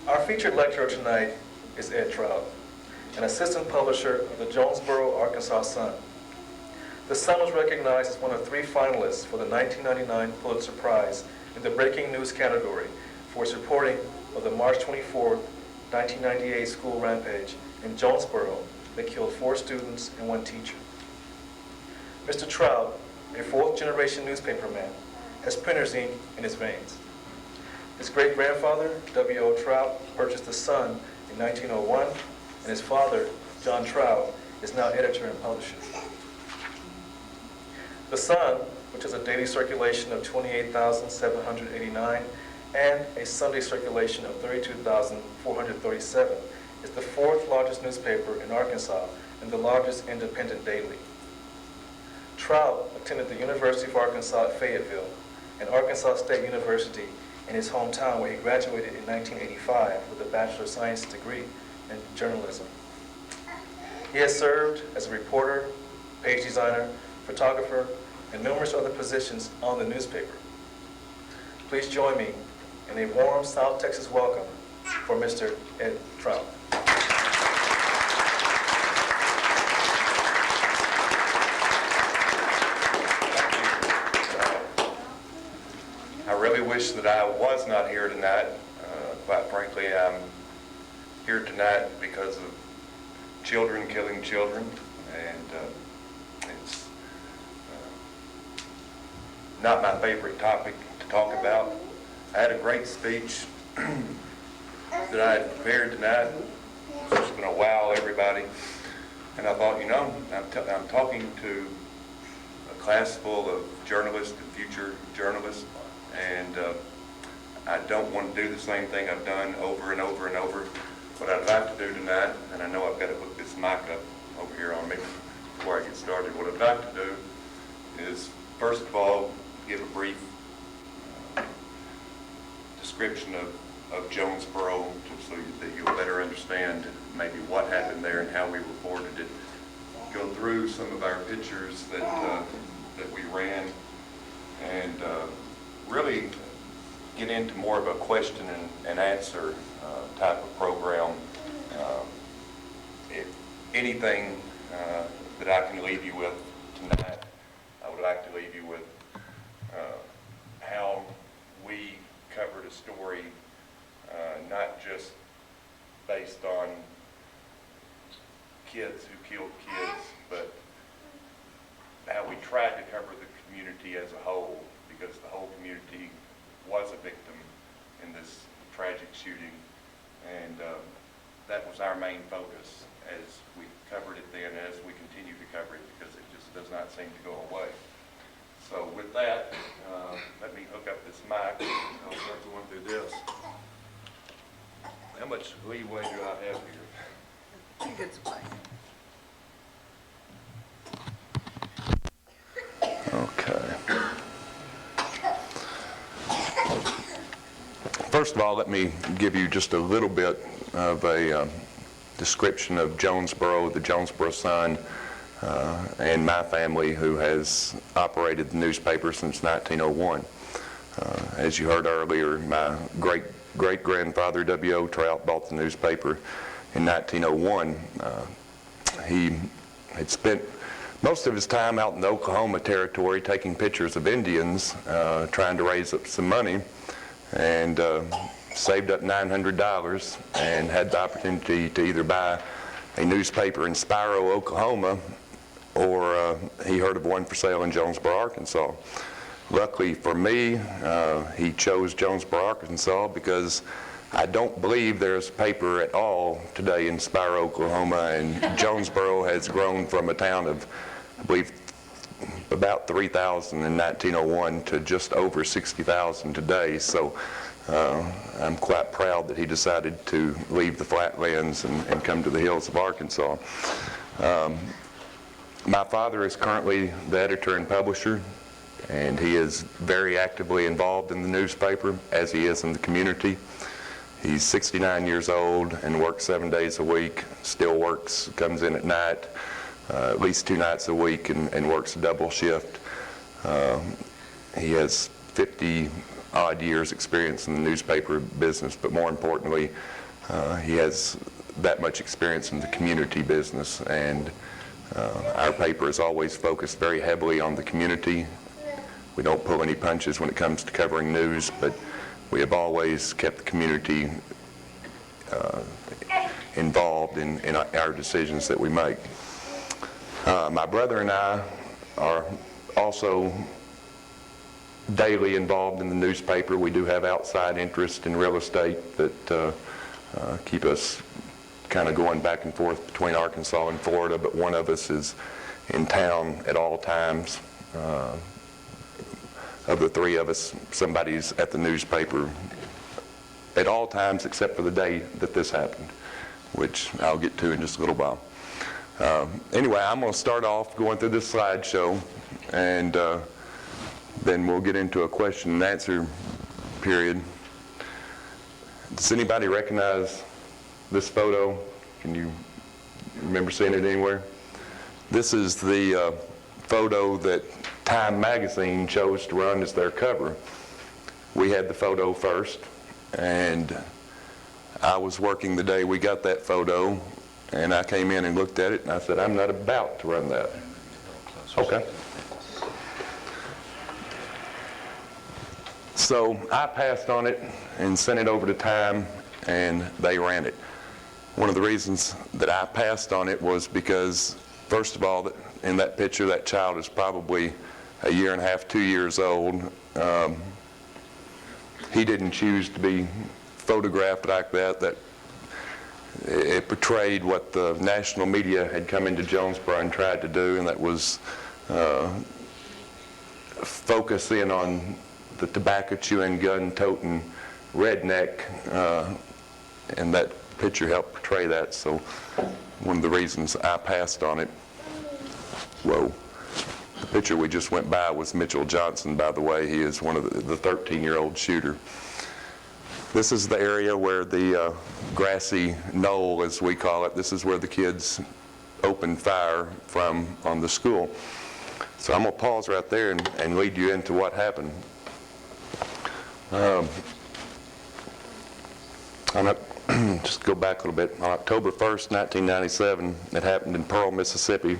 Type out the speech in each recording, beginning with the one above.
Our featured lecturer tonight is Ed Troutt, an assistant publisher of the Jonesboro Ark Sun. The Sun was recognized as one of 3 finalists for the 1999 Pulitzer Prize in the Breaking News category for its reporting of the March 24, 1998 school rampage in Jonesboro that killed 4 students and 1 teacher. Mr. Troutt, a 4th-generation newspaperman, has printer's ink in his veins. His great-grandfather, W.O. Troutt, purchased the Sun in 1901, and his father, John Troutt, is now editor and publisher. The Sun, which has a daily circulation of 28,789 and a Sunday circulation of 32,437, is the 4th largest newspaper in Arkansas and the largest independent daily. Troutt attended the University of Arkansas at Fayetteville and Arkansas State University in his hometown, where he graduated in 1985 with a Bachelor of Science degree in journalism. He has served as a reporter, page designer, photographer, and numerous other positions on the newspaper. Please join me in a warm South Texas welcome for Mr. Ed Troutt. I really wish that I was not here tonight. Quite frankly, I'm here tonight because of children killing children, and it's not my favorite topic to talk about. I had a great speech that I had prepared tonight. It's just going to wow everybody. And I thought, you know, I'm talking to a class full of journalists and future journalists, and I don't want to do the same thing I've done over and over and over. What I'd like to do tonight, and I know I've got to hook this mic up over here on me before I get started, what I'd like to do is, first of all, give a brief description of Jonesboro, just so that you'll better understand maybe what happened there and how we reported it. Go through some of our pictures that we ran, and really get into more of a question and answer type of program. If anything that I can leave you with tonight, I would like to leave you with how we covered a story, not just based on kids who killed kids, but how we tried to cover the community as a whole, because the whole community was a victim in this tragic shooting, and that was our main focus as we covered it then, as we continue to cover it, because it just does not seem to go away. So with that, let me hook up this mic. I'll start going through this. How much leeway do I have here? You get some. Okay. First of all, let me give you just a little bit of a description of Jonesboro, the Jonesboro Sun, and my family, who has operated the newspaper since 1901. As you heard earlier, my great-grandfather, W.O. Troutt, bought the newspaper in 1901. He had spent most of his time out in the Oklahoma territory taking pictures of Indians, trying to raise up some money, and saved up $900 and had the opportunity to either buy a newspaper in Spiro, Oklahoma, or he heard of one for sale in Jonesboro, Arkansas. Luckily for me, he chose Jonesboro, Arkansas, because I don't believe there's a paper at all today in Spiro, Oklahoma, and Jonesboro has grown from a town of, I believe, about 3,000 in 1901 to just over 60,000 today. So I'm quite proud that he decided to leave the flatlands and come to the hills of Arkansas. My father is currently the editor and publisher, and he is very actively involved in the newspaper, as he is in the community. He's 69 years old and works 7 days a week, still works, comes in at night, at least 2 nights a week, and works a double shift. He has 50-odd years experience in the newspaper business, but more importantly, he has that much experience in the community business, and our paper is always focused very heavily on the community. We don't pull any punches when it comes to covering news, but we have always kept the community involved in our decisions that we make. My brother and I are also daily involved in the newspaper. We do have outside interest in real estate that keep us kind of going back and forth between Arkansas and Florida, but one of us is in town at all times. Of the three of us, somebody's at the newspaper at all times except for the day that this happened, which I'll get to in just a little while. Anyway, I'm going to start off going through this slideshow, and then we'll get into a question and answer period. Does anybody recognize this photo? Can you remember seeing it anywhere? This is the photo that Time magazine chose to run as their cover. We had the photo first, and I was working the day we got that photo, and I came in and looked at it, and I said, I'm not about to run that. Okay. So I passed on it and sent it over to Time, and they ran it. One of the reasons that I passed on it was because, first of all, in that picture, that child is probably a year and a half, 2 years old. He didn't choose to be photographed like that. It portrayed what the national media had come into Jonesboro and tried to do, and that was focus in on the tobacco-chewing, gun-toting redneck, and that picture helped portray that. So one of the reasons I passed on it. Whoa. The picture we just went by was Mitchell Johnson, by the way. He is one of the 13-year-old shooter. This is the area where the grassy knoll, as we call it, this is where the kids opened fire from on the school. So I'm going to pause right there and lead you into what happened. Just go back a little bit. On October 1st, 1997, it happened in Pearl, Mississippi.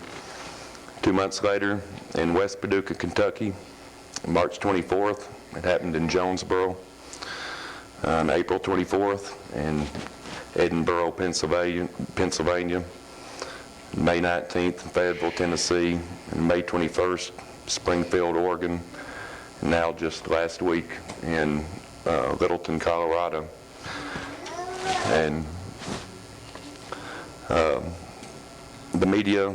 2 months later, in West Paducah, Kentucky, March 24th, it happened in Jonesboro. On April 24th, in Edinburgh, Pennsylvania, May 19th, in Fayetteville, Tennessee, and May 21st, Springfield, Oregon, and now just last week in Littleton, Colorado. And the media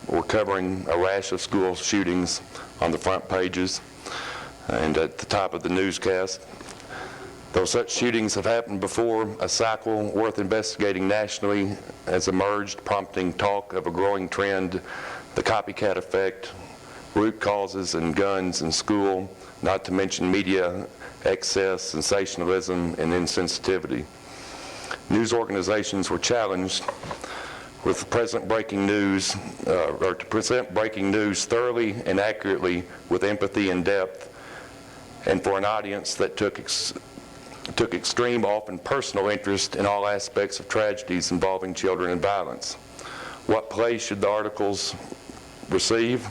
were covering a rash of school shootings on the front pages and at the top of the newscast. Though such shootings have happened before, a cycle worth investigating nationally has emerged, prompting talk of a growing trend, the copycat effect, root causes in guns in school, not to mention media excess, sensationalism, and insensitivity. News organizations were challenged with present breaking news, or to present breaking news thoroughly and accurately with empathy and depth, and for an audience that took extreme, often personal interest in all aspects of tragedies involving children and violence. What place should the articles receive?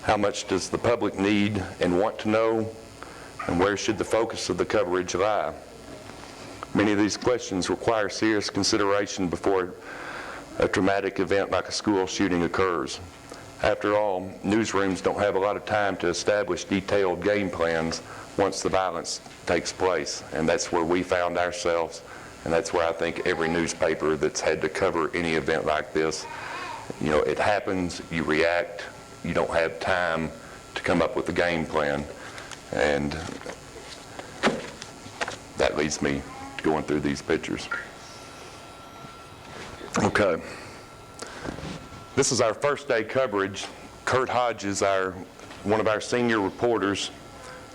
How much does the public need and want to know? And where should the focus of the coverage lie? Many of these questions require serious consideration before a traumatic event like a school shooting occurs. After all, newsrooms don't have a lot of time to establish detailed game plans once the violence takes place, and that's where we found ourselves, and that's where I think every newspaper that's had to cover any event like this, you know, it happens, you react, you don't have time to come up with a game plan, and that leads me to going through these pictures. Okay. This is our first day coverage. Kurt Hodges, one of our senior reporters,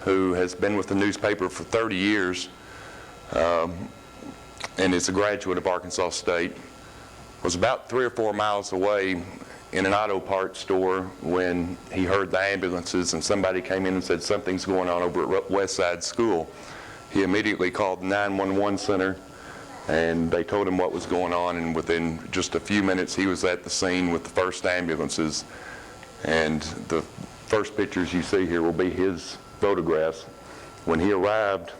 who has been with the newspaper for 30 years and is a graduate of Arkansas State, was about 3 or 4 miles away in an auto parts store when he heard the ambulances and somebody came in and said something's going on over at West Side School. He immediately called the 911 center, and they told him what was going on, and within just a few minutes he was at the scene with the first ambulances. And the first pictures you see here will be his photographs. When he arrived,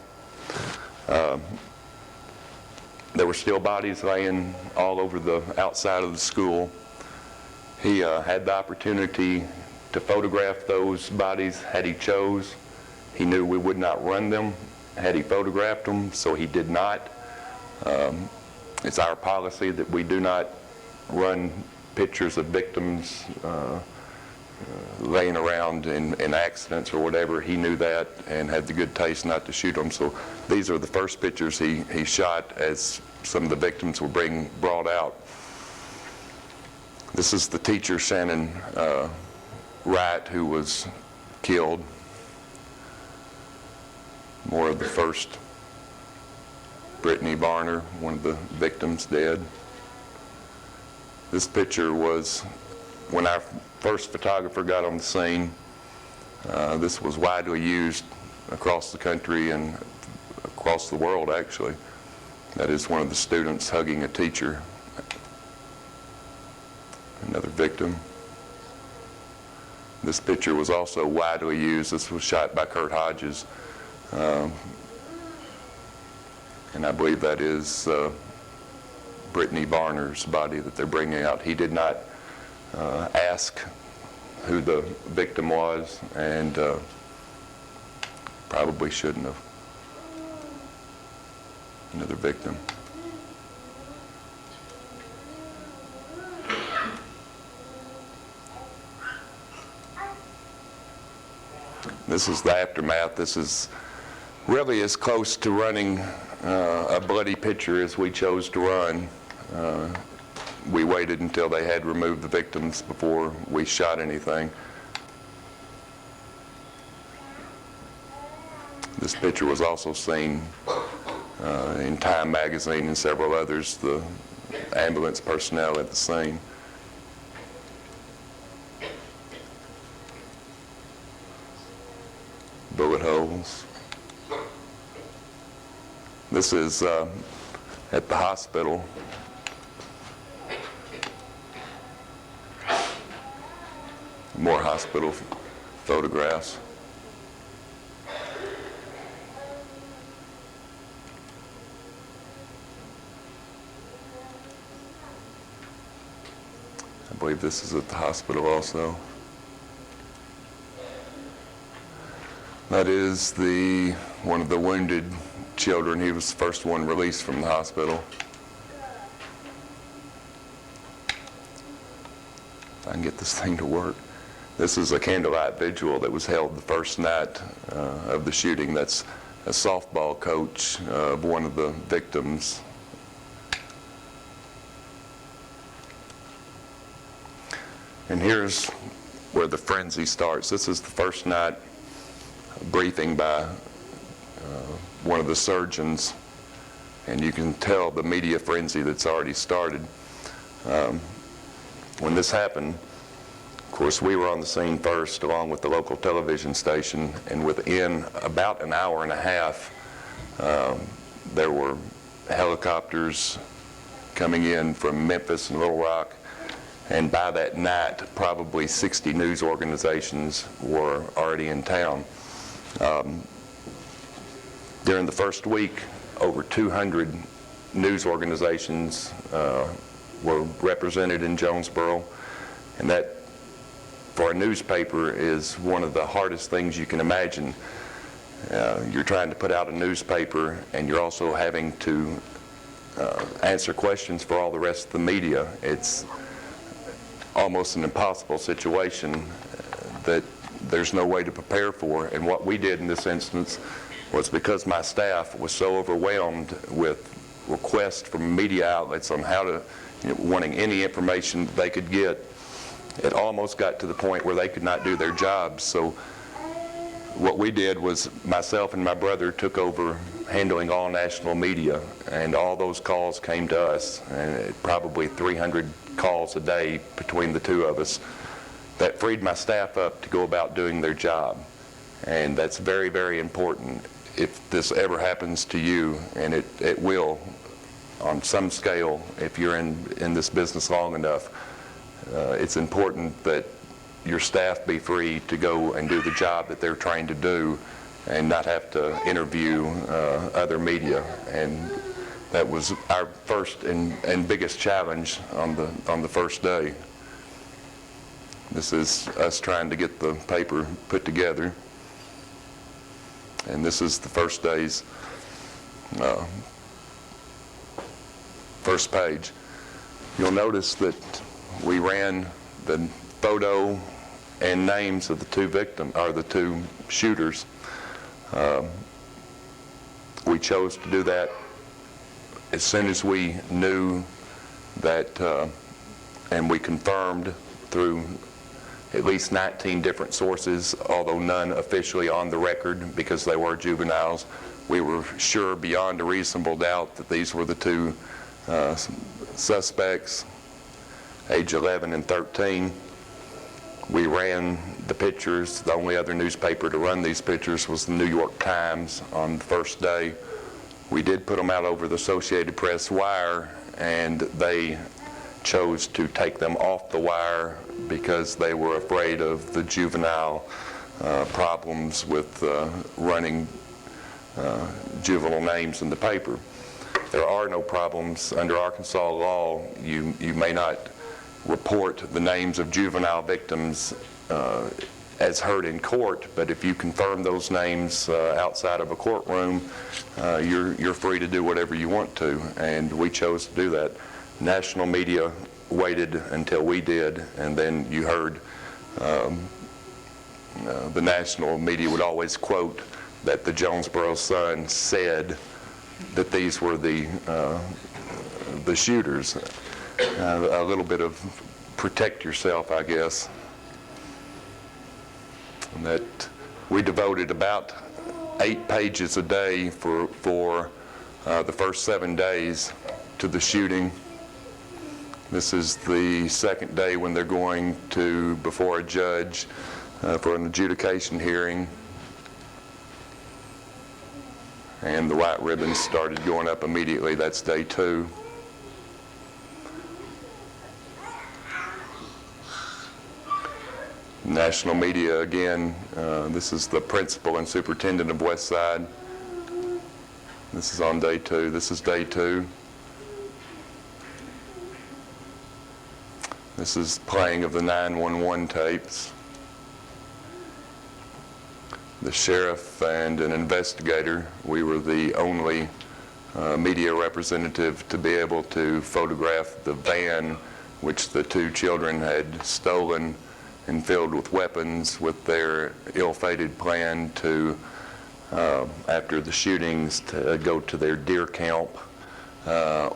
there were still bodies laying all over the outside of the school. He had the opportunity to photograph those bodies had he chose. He knew we would not run them had he photographed them, so he did not. It's our policy that we do not run pictures of victims laying around in accidents or whatever. He knew that and had the good taste not to shoot them. So these are the first pictures he shot as some of the victims were being brought out. This is the teacher, Shannon Wright, who was killed. More of the first. Brittany Varner, one of the victims, dead. This picture was when our first photographer got on the scene. This was widely used across the country and across the world, actually. That is one of the students hugging a teacher. Another victim. This picture was also widely used. This was shot by Kurt Hodges. And I believe that is Brittany Varner's body that they're bringing out. He did not ask who the victim was, and probably shouldn't have. Another victim. This is the aftermath. This is really as close to running a bloody picture as we chose to run. We waited until they had removed the victims before we shot anything. This picture was also seen in Time magazine and several others, the ambulance personnel at the scene. Bullet holes. This is at the hospital. More hospital photographs. I believe this is at the hospital also. That is one of the wounded children. He was the first one released from the hospital. If I can get this thing to work. This is a candlelight vigil that was held the first night of the shooting. That's a softball coach of one of the victims. And here's where the frenzy starts. This is the first night briefing by one of the surgeons, and you can tell the media frenzy that's already started. When this happened, of course, we were on the scene first, along with the local television station, and within about an hour and a half, there were helicopters coming in from Memphis and Little Rock, and by that night, probably 60 news organizations were already in town. During the first week, over 200 news organizations were represented in Jonesboro, and that, for a newspaper, is one of the hardest things you can imagine. You're trying to put out a newspaper, and you're also having to answer questions for all the rest of the media. It's almost an impossible situation that there's no way to prepare for. And what we did in this instance was, because my staff was so overwhelmed with requests from media outlets on how to, wanting any information they could get, it almost got to the point where they could not do their jobs. So what we did was myself and my brother took over handling all national media, and all those calls came to us, and probably 300 calls a day between the two of us. That freed my staff up to go about doing their job, and that's very, very important. If this ever happens to you, and it will on some scale if you're in this business long enough, it's important that your staff be free to go and do the job that they're trying to do and not have to interview other media. And that was our first and biggest challenge on the first day. This is us trying to get the paper put together. And this is the first day's first page. You'll notice that we ran the photo and names of the two victims, or the two shooters. We chose to do that as soon as we knew that, and we confirmed through at least 19 different sources, although none officially on the record because they were juveniles. We were sure beyond a reasonable doubt that these were the two suspects, age 11 and 13. We ran the pictures. The only other newspaper to run these pictures was the New York Times on the first day. We did put them out over the Associated Press wire, and they chose to take them off the wire because they were afraid of the juvenile problems with running juvenile names in the paper. There are no problems under Arkansas law. You may not report the names of juvenile victims as heard in court, but if you confirm those names outside of a courtroom, you're free to do whatever you want to, and we chose to do that. National media waited until we did, and then you heard the national media would always quote that the Jonesboro Sun said that these were the shooters. A little bit of protect yourself, I guess. And that we devoted about 8 pages a day for the first 7 days to the shooting. This is the second day when they're going to before a judge for an adjudication hearing. And the white ribbons started going up immediately. That's day 2. National media again. This is the principal and superintendent of Westside. This is on day 2. This is day 2. This is playing of the 911 tapes. The sheriff and an investigator. We were the only media representative to be able to photograph the van which the 2 children had stolen and filled with weapons, with their ill-fated plan to, after the shootings, to go to their deer camp,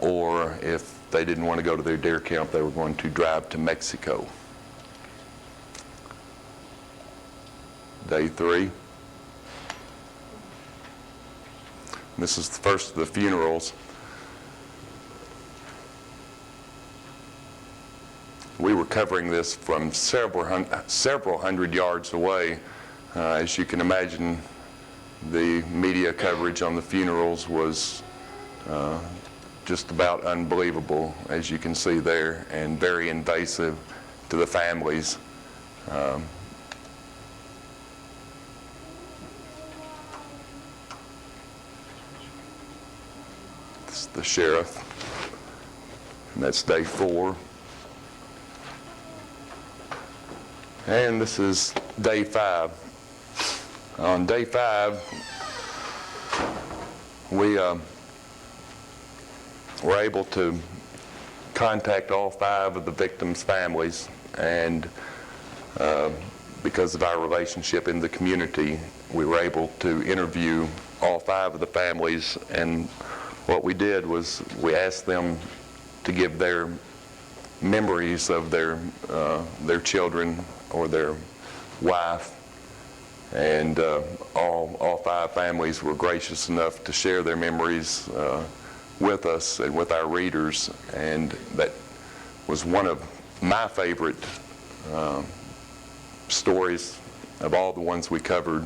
or if they didn't want to go to their deer camp, they were going to drive to Mexico. Day 3. This is the first of the funerals. We were covering this from several hundred yards away. As you can imagine, the media coverage on the funerals was just about unbelievable, as you can see there, and very invasive to the families. This is the sheriff, and that's day 4. And this is day 5. On day 5, we were able to contact all 5 of the victims' families, and because of our relationship in the community, we were able to interview all 5 of the families. And what we did was we asked them to give their memories of their children or their wife, And all 5 families were gracious enough to share their memories with us and with our readers, and that was one of my favorite stories of all the ones we covered,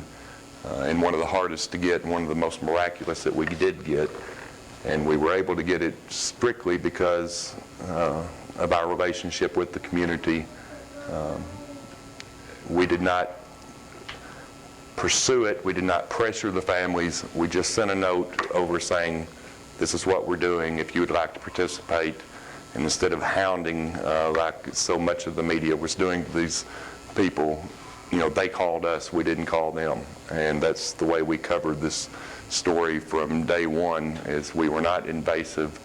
and one of the hardest to get, and one of the most miraculous that we did get. And we were able to get it strictly because of our relationship with the community. We did not pursue it. We did not pressure the families. We just sent a note over saying, this is what we're doing if you would like to participate. And instead of hounding like so much of the media was doing to these people, they called us, we didn't call them. And that's the way we covered this story from day one, is we were not invasive.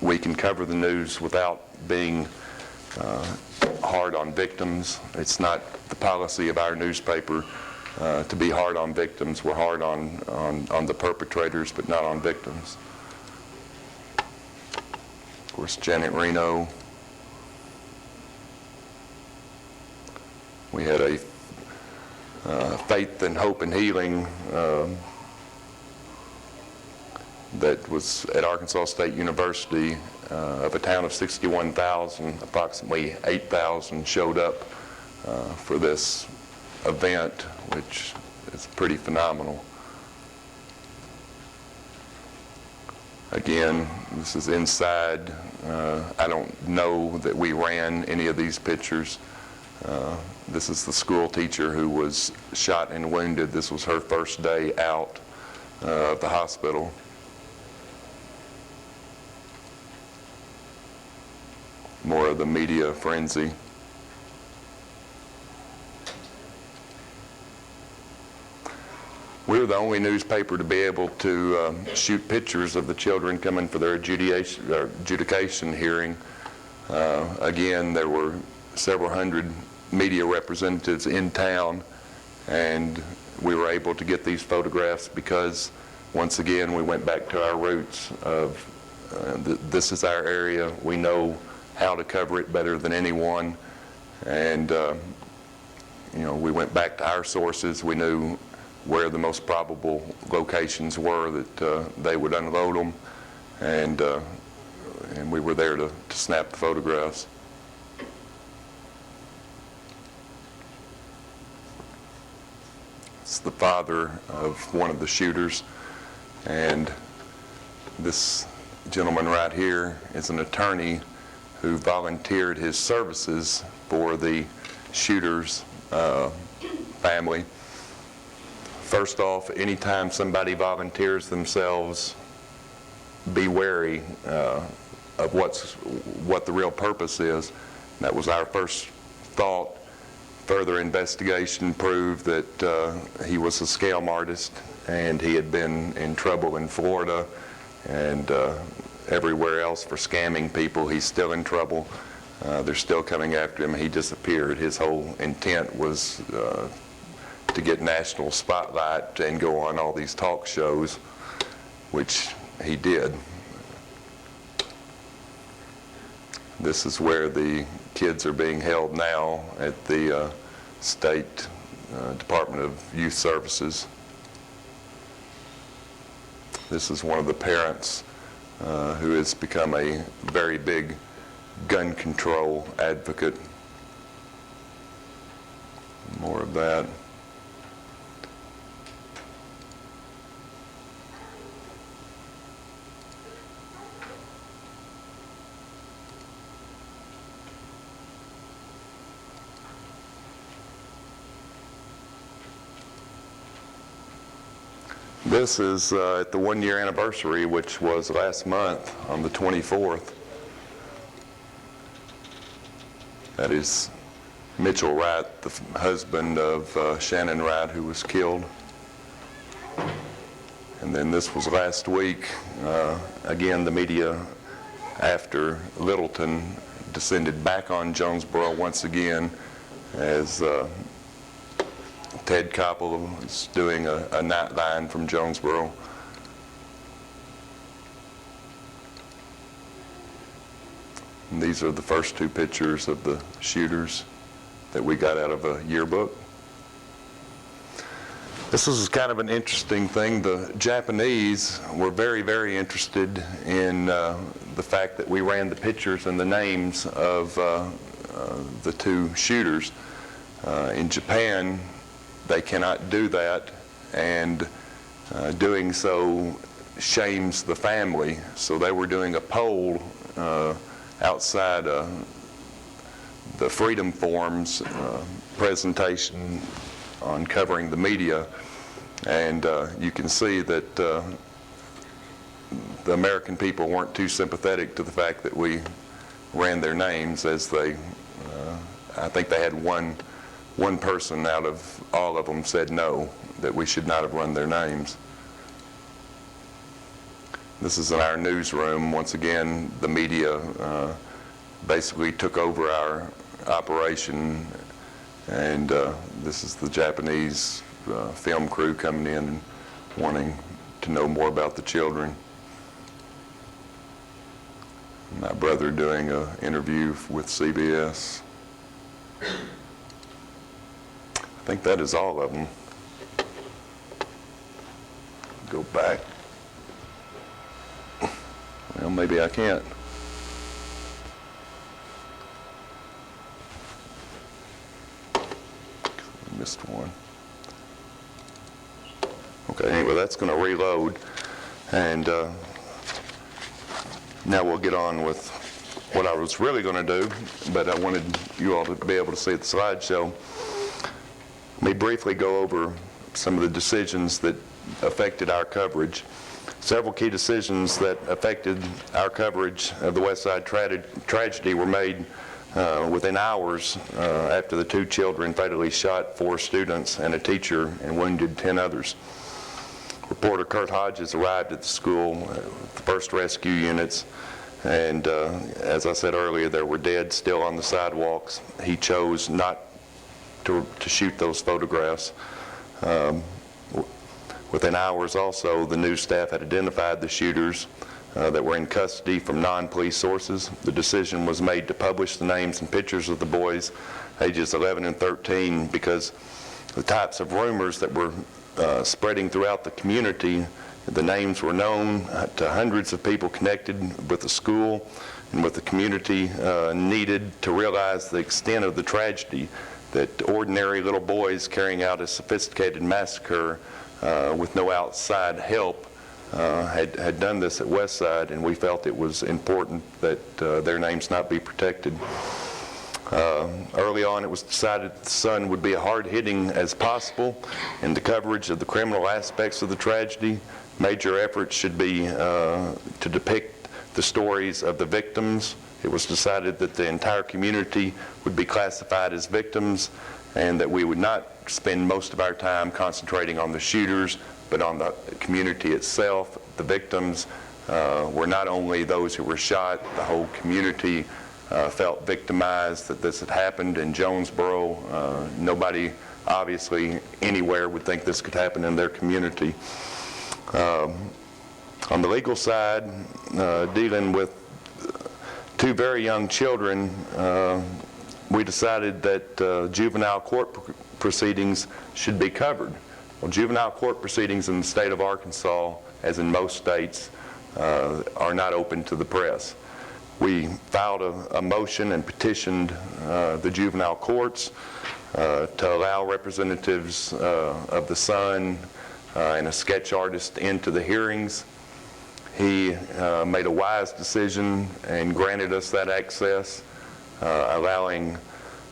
We can cover the news without being hard on victims. It's not the policy of our newspaper to be hard on victims. We're hard on the perpetrators, but not on victims. Of course, Janet Reno. We had a faith and hope and healing that was at Arkansas State University. Of a town of 61,000, approximately 8,000 showed up for this event, which is pretty phenomenal. Again, this is inside. I don't know that we ran any of these pictures. This is the school teacher who was shot and wounded. This was her first day out of the hospital. More of the media frenzy. We were the only newspaper to be able to shoot pictures of the children coming for their adjudication hearing. Again, there were several hundred media representatives in town, and we were able to get these photographs because, once again, we went back to our roots of this is our area. We know how to cover it better than anyone, and we went back to our sources. We knew where the most probable locations were that they would unload them, and we were there to snap the photographs. It's the father of one of the shooters, and this gentleman right here is an attorney who volunteered his services for the shooter's family. First off, anytime somebody volunteers themselves, be wary of what the real purpose is. That was our first thought. Further investigation proved that he was a scam artist, and he had been in trouble in Florida and everywhere else for scamming people. He's still in trouble. They're still coming after him. He disappeared. His whole intent was to get national spotlight and go on all these talk shows, which he did. This is where the kids are being held now at the State Department of Youth Services. This is one of the parents who has become a very big gun control advocate. More of that. This is at the 1-year anniversary, which was last month on the 24th. That is Mitchell Wright, the husband of Shannon Wright, who was killed. And then this was last week. Again, the media, after Littleton, descended back on Jonesboro once again as Ted Koppel is doing a nightline from Jonesboro. And these are the first two pictures of the shooters that we got out of a yearbook. This is kind of an interesting thing. The Japanese were very, very interested in the fact that we ran the pictures and the names of the two shooters. In Japan, they cannot do that, and doing so shames the family. So they were doing a poll outside the Freedom Forum's presentation on covering the media, and you can see that the American people weren't too sympathetic to the fact that we ran their names, as they, I think they had one person out of all of them said no, that we should not have run their names. This is in our newsroom. Once again, the media basically took over our operation, and this is the Japanese film crew coming in and wanting to know more about the children. My brother doing an interview with CBS. I think that is all of them. Go back. Well, maybe I can't. Missed one. Okay, anyway, that's going to reload, and now we'll get on with what I was really going to do, but I wanted you all to be able to see the slideshow. Let me briefly go over some of the decisions that affected our coverage. Several key decisions that affected our coverage of the West Side tragedy were made within hours after the two children fatally shot 4 students and a teacher and wounded 10 others. Reporter Kurt Hodges arrived at the school with the first rescue units, and as I said earlier, there were dead still on the sidewalks. He chose not to shoot those photographs. Within hours also, the news staff had identified the shooters that were in custody from non-police sources. The decision was made to publish the names and pictures of the boys ages 11 and 13 because the types of rumors that were spreading throughout the community, the names were known to hundreds of people connected with the school and with the community, needed to realize the extent of the tragedy, that ordinary little boys carrying out a sophisticated massacre with no outside help had done this at Westside, and we felt it was important that their names not be protected. Early on, it was decided that the Sun would be as hard-hitting as possible in the coverage of the criminal aspects of the tragedy. Major efforts should be to depict the stories of the victims. It was decided that the entire community would be classified as victims, and that we would not spend most of our time concentrating on the shooters, but on the community itself. The victims were not only those who were shot, the whole community felt victimized that this had happened in Jonesboro. Nobody, obviously, anywhere would think this could happen in their community. On the legal side, dealing with 2 very young children, we decided that juvenile court proceedings should be covered. Well, juvenile court proceedings in the state of Arkansas, as in most states, are not open to the press. We filed a motion and petitioned the juvenile courts to allow representatives of the Sun and a sketch artist into the hearings. He made a wise decision and granted us that access, allowing,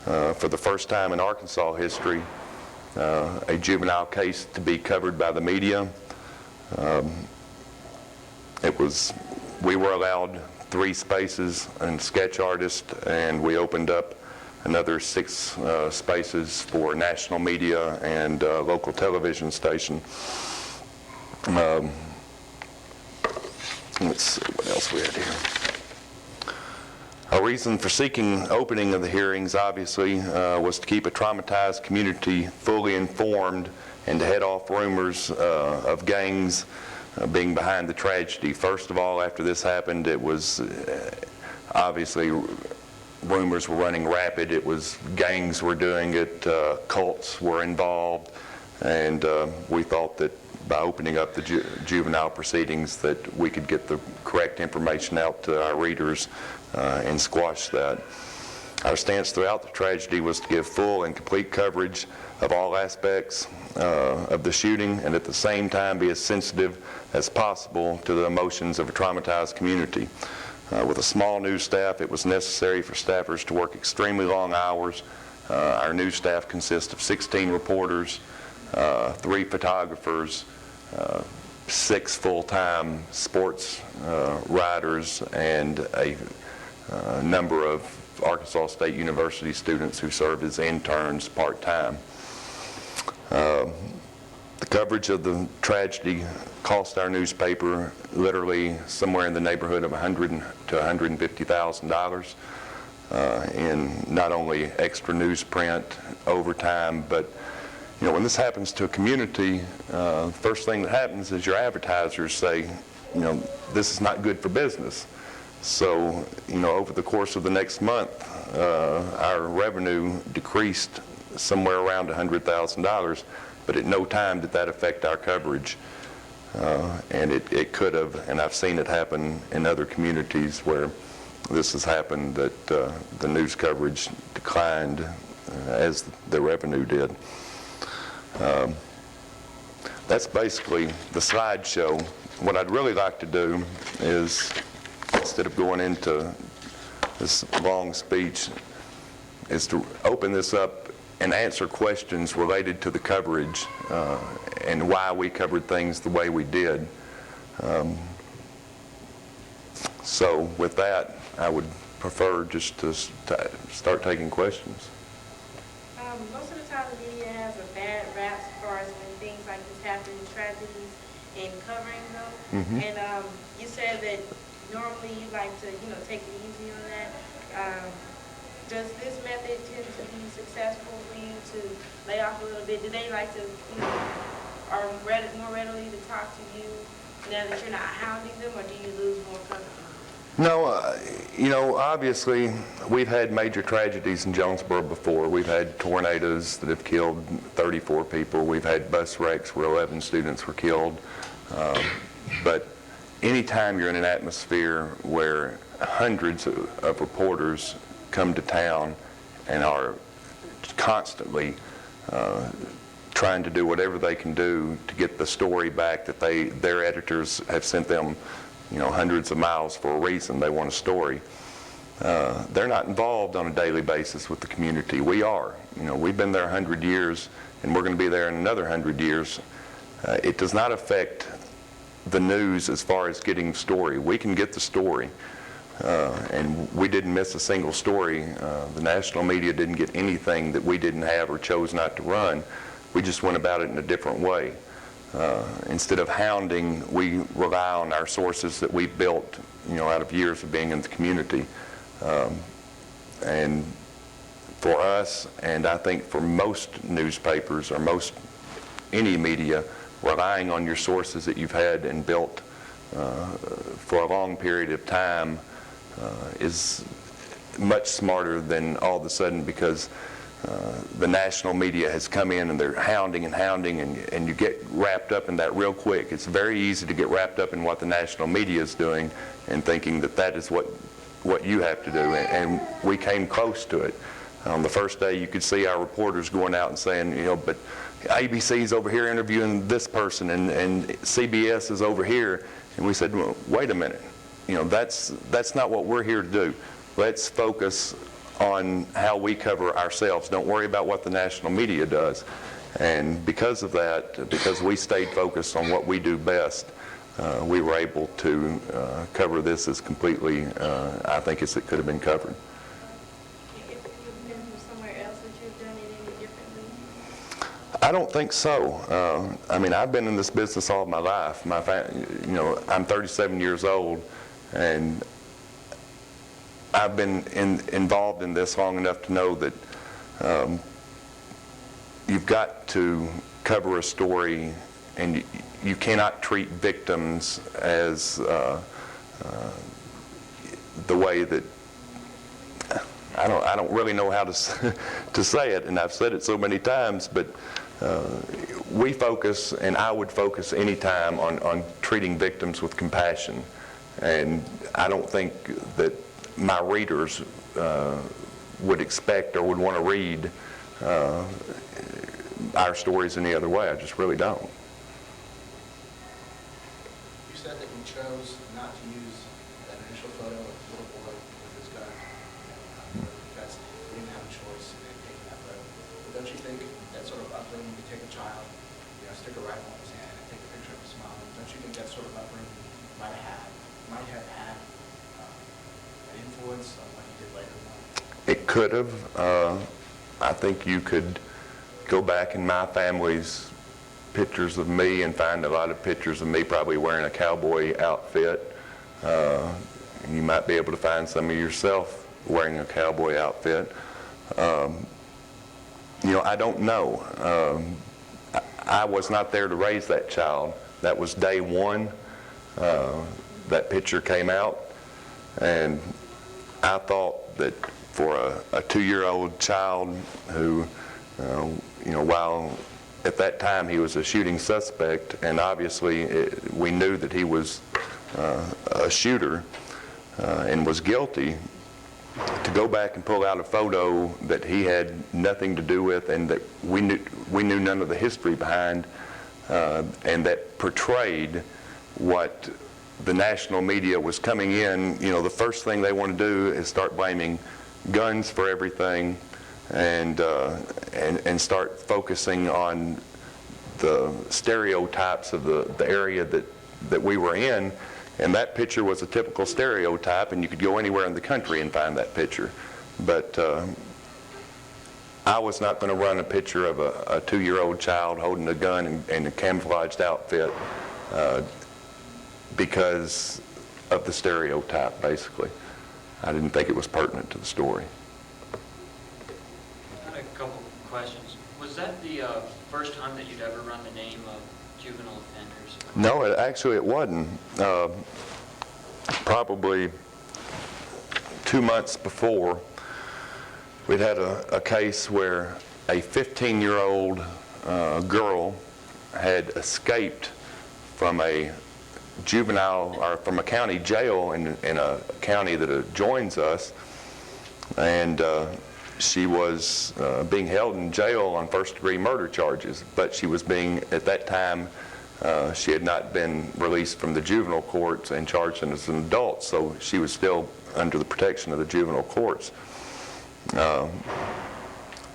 for the first time in Arkansas history, a juvenile case to be covered by the media. We were allowed 3 spaces and sketch artist, and we opened up another 6 spaces for national media and local television station. Let's see what else we had here. Our reason for seeking opening of the hearings, obviously, was to keep a traumatized community fully informed and to head off rumors of gangs being behind the tragedy. First of all, after this happened, it was obviously rumors were running rapid. It was gangs were doing it, cults were involved, And we thought that by opening up the juvenile proceedings that we could get the correct information out to our readers and squash that. Our stance throughout the tragedy was to give full and complete coverage of all aspects of the shooting, and at the same time be as sensitive as possible to the emotions of a traumatized community. With a small news staff, it was necessary for staffers to work extremely long hours. Our news staff consists of 16 reporters, 3 photographers, 6 full-time sports writers, and a number of Arkansas State University students who serve as interns part-time. The coverage of the tragedy cost our newspaper literally somewhere in the neighborhood of $100,000 to $150,000 in not only extra newsprint, overtime, but when this happens to a community, the first thing that happens is your advertisers say, this is not good for business. So, over the course of the next month, our revenue decreased somewhere around $100,000, but at no time did that affect our coverage. And it could have, and I've seen it happen in other communities where this has happened, that the news coverage declined as the revenue did. That's basically the slideshow. What I'd really like to do is, instead of going into this long speech, is to open this up and answer questions related to the coverage and why we covered things the way we did. So with that, I would prefer just to start taking questions. Most of the time the media has a bad rap as far as when things like this happen, tragedies, and covering them. Mm-hmm. And you said that normally you like to, take it easy on that. Does this method tend to be successful for you to lay off a little bit? Do they like to, are more readily to talk to you now that you're not hounding them, or do you lose more customers? No, obviously we've had major tragedies in Jonesboro before. We've had tornadoes that have killed 34 people. We've had bus wrecks where 11 students were killed. But anytime you're in an atmosphere where hundreds of reporters come to town and are constantly trying to do whatever they can do to get the story back that their editors have sent them hundreds of miles for a reason. They want a story. They're not involved on a daily basis with the community. We are. We've been there 100 years, and we're going to be there in another 100 years. It does not affect the news as far as getting the story. We can get the story, and we didn't miss a single story. The national media didn't get anything that we didn't have or chose not to run. We just went about it in a different way. Instead of hounding, we rely on our sources that we've built, out of years of being in the community. And for us, and I think for most newspapers or any media, relying on your sources that you've had and built for a long period of time is much smarter than all of a sudden, because the national media has come in and they're hounding, and you get wrapped up in that real quick. It's very easy to get wrapped up in what the national media is doing and thinking that is what you have to do, and we came close to it. On the first day, you could see our reporters going out and saying, but ABC's over here interviewing this person, and CBS is over here, and we said, well, wait a minute, that's not what we're here to do. Let's focus on how we cover ourselves. Don't worry about what the national media does. And because of that, because we stayed focused on what we do best, we were able to cover this as completely, I think, as it could have been covered. If you've been somewhere else, that you've done it any differently? I don't think so. I've been in this business all my life. I'm 37 years old, and I've been involved in this long enough to know that you've got to cover a story, and you cannot treat victims as the way that, I don't really know how to to say it, and I've said it so many times, but we focus, and I would focus any time on treating victims with compassion. And I don't think that my readers would expect or would want to read our stories any other way. I just really don't. You said that you chose not to use that initial photo of the little boy with his gun. Because you didn't have a choice in taking that photo. But don't you think that sort of upbringing to take a child, stick a rifle in his hand and take a picture of his mom, don't you think that sort of upbringing might have had an influence on what you did later in life? It could have. I think you could go back in my family's pictures of me and find a lot of pictures of me probably wearing a cowboy outfit. You might be able to find some of yourself wearing a cowboy outfit. I don't know. I was not there to raise that child. That was day one. That picture came out, and I thought that for a 2-year-old child who, while at that time he was a shooting suspect, and obviously we knew that he was a shooter and was guilty, to go back and pull out a photo that he had nothing to do with and that we knew none of the history behind, and that portrayed what the national media was coming in. The first thing they want to do is start blaming guns for everything, and start focusing on the stereotypes of the area that we were in. And that picture was a typical stereotype, and you could go anywhere in the country and find that picture. But I was not going to run a picture of a 2-year-old child holding a gun in a camouflaged outfit because of the stereotype, basically. I didn't think it was pertinent to the story. I had a couple questions. Was that the first time that you'd ever run the name of juvenile offenders? No, actually it wasn't. Probably 2 months before, we'd had a case where a 15-year-old girl had escaped from a juvenile, or from a county jail in a county that adjoins us, and she was being held in jail on first-degree murder charges, but she was being, at that time, she had not been released from the juvenile courts and charged as an adult, so she was still under the protection of the juvenile courts.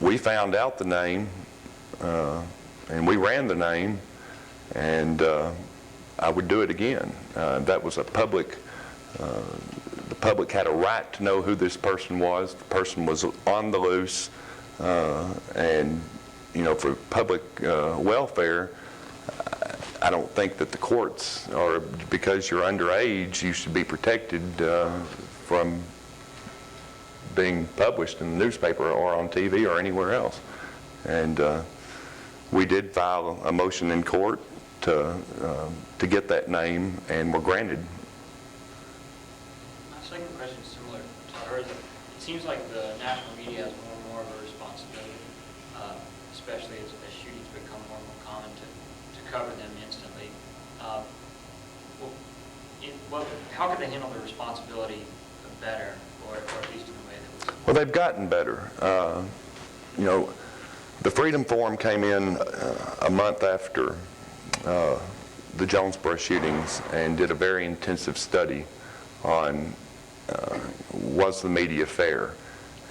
We found out the name, and we ran the name, and I would do it again. That was a public, the public had a right to know who this person was. The person was on the loose, and for public welfare, I don't think that the courts, or because you're underage, you should be protected from being published in the newspaper or on TV or anywhere else. And we did file a motion in court to get that name, and were granted. My second question is similar to hers. It seems like the national media has more and more of a responsibility, especially as shootings become more and more common, to cover them instantly. How could they handle the responsibility better, or at least in a way that was... Well, they've gotten better. The Freedom Forum came in a month after the Jonesboro shootings and did a very intensive study on was the media fair.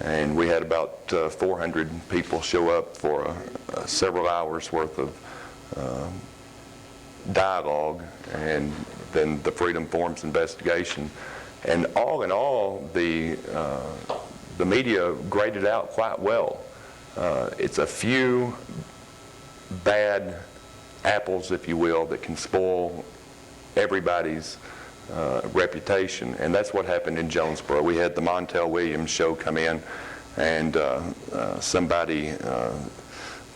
And we had about 400 people show up for several hours worth of dialogue, and then the Freedom Forum's investigation. And all in all, the media graded out quite well. It's a few bad apples, if you will, that can spoil everybody's reputation, and that's what happened in Jonesboro. We had the Montel Williams show come in, and somebody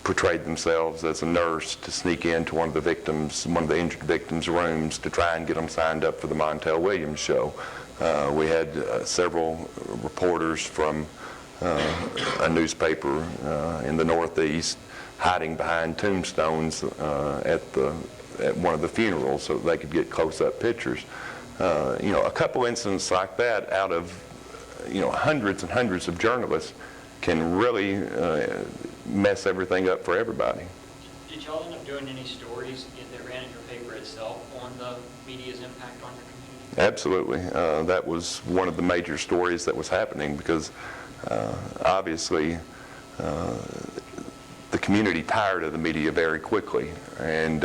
portrayed themselves as a nurse to sneak into one of the injured victims' rooms to try and get them signed up for the Montel Williams show. We had several reporters from a newspaper in the Northeast hiding behind tombstones at one of the funerals so they could get close-up pictures. A couple incidents like that out of hundreds and hundreds of journalists can really mess everything up for everybody. Did y'all end up doing any stories that ran in your paper itself on the media's impact on your community? Absolutely. That was one of the major stories that was happening because obviously the community tired of the media very quickly, and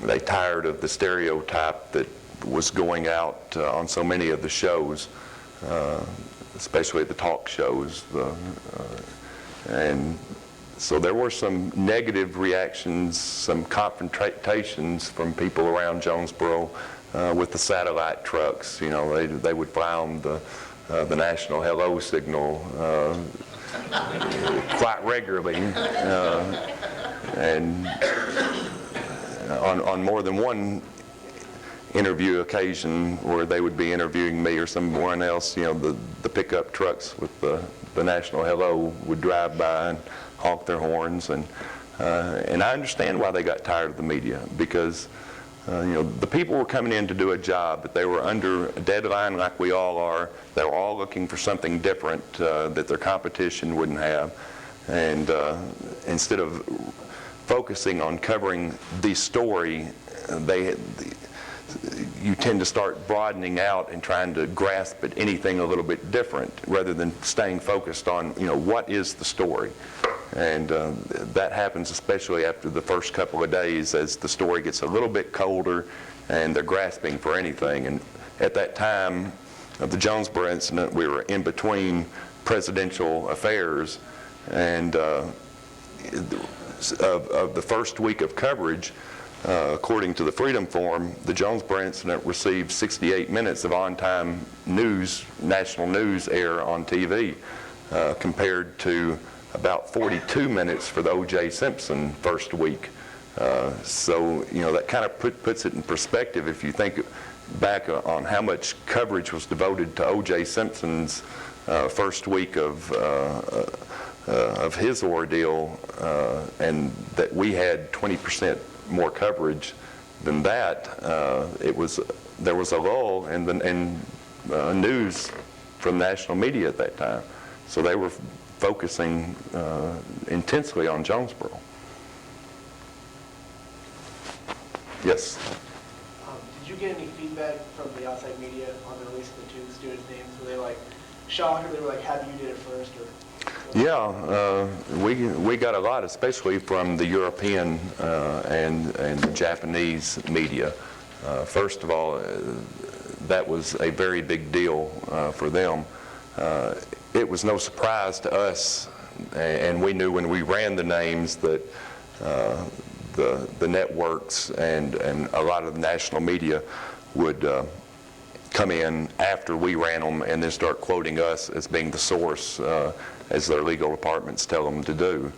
they tired of the stereotype that was going out on so many of the shows, especially the talk shows. And so there were some negative reactions, some confrontations from people around Jonesboro with the satellite trucks. They would frown the national hello signal quite regularly, and on more than one interview occasion where they would be interviewing me or someone else, the pickup trucks with the national hello would drive by and honk their horns, and I understand why they got tired of the media, because the people were coming in to do a job, but they were under a deadline like we all are. They were all looking for something different that their competition wouldn't have, and instead of focusing on covering the story, you tend to start broadening out and trying to grasp at anything a little bit different rather than staying focused on, what is the story. And that happens especially after the first couple of days as the story gets a little bit colder and they're grasping for anything. And at that time of the Jonesboro incident, we were in between presidential affairs, and of the first week of coverage, according to the Freedom Forum, the Jonesboro incident received 68 minutes of on-time news, national news air on TV, compared to about 42 minutes for the O.J. Simpson first week. So, that kind of puts it in perspective if you think back on how much coverage was devoted to O.J. Simpson's first week of his ordeal, and that we had 20% more coverage than that. There was a lull in the news from national media at that time, so they were focusing intensely on Jonesboro. Yes. Did you get any feedback from the outside media on the release of the two students' names? Were they shocked, or they were happy you did it first? Yeah, we got a lot, especially from the European and the Japanese media. First of all, that was a very big deal for them. It was no surprise to us, and we knew when we ran the names that the networks and a lot of the national media would come in after we ran them and then start quoting us as being the source, as their legal departments tell them to do.